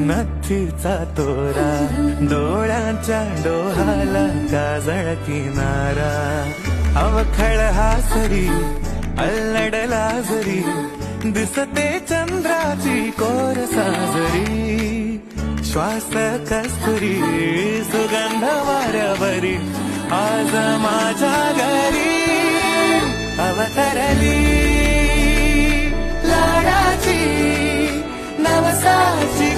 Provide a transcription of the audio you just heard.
नथीचा तोरा, डोळ्यांच्या डोहाला काजळ किनारा, अवखळ हासरी अल्लडला जरी, दिसते चंद्राची कोर साजरी, श्वास कस्तुरी सुगंध वाऱ्यावरी, आज माझ्या घरी अवतरली लाडाची नवसाची